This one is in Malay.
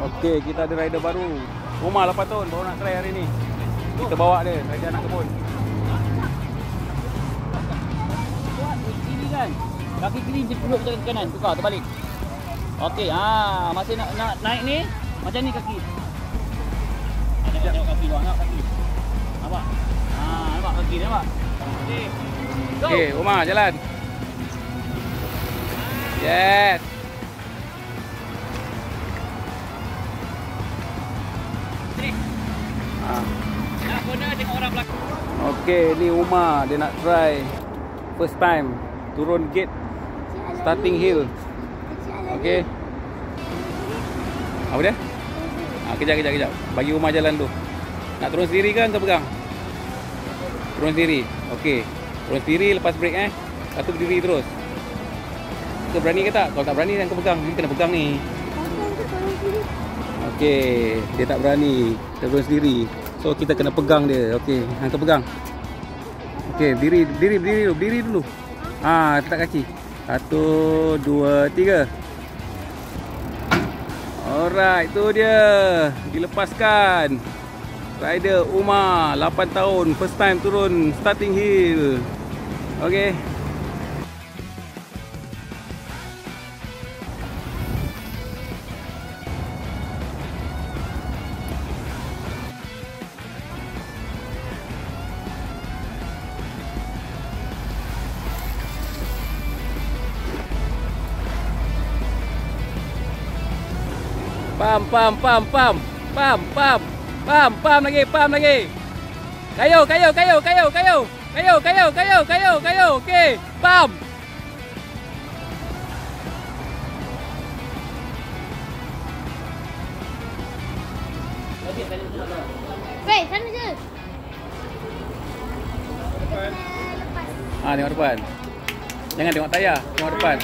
Okey, kita ada rider baru. Umar 8 tahun baru nak try hari ni. Kita bawa dia, rider anak kebun. Kiri kan. Kaki kiri je peluk ke kanan, tukar terbalik. Okey, masih nak naik ni, macam ni kaki. Tengok kaki luar, tengok kaki. Nampak? Nampak kaki dia, nampak? Okey. Go. Okey, Umar jalan. Yes. Nak corner tengok orang belakang. Okey, ni Umar dia nak try first time turun gate starting hill. Okey. Apa dia? Kejap. Bagi Umar jalan dulu. Nak turun sendiri ke engkau pegang? Turun sendiri. Okey. Turun sendiri lepas break Lepas tu berdiri terus. Kau berani ke tak? Kalau tak berani engkau pegang. Ni kena pegang ni. Okey, dia tak berani. Dia turun sendiri. So kita kena pegang dia. Okey, engkau pegang. Okey, berdiri dulu. Letak kaki. 1 2 3. Alright, tu dia. Dilepaskan. Rider Umar 8 tahun first time turun starting hill. Okey. Pam lagi. Kayu. Okey, pam. Wait, sana je. Tengok depan. Jangan tengok tayar, tengok depan.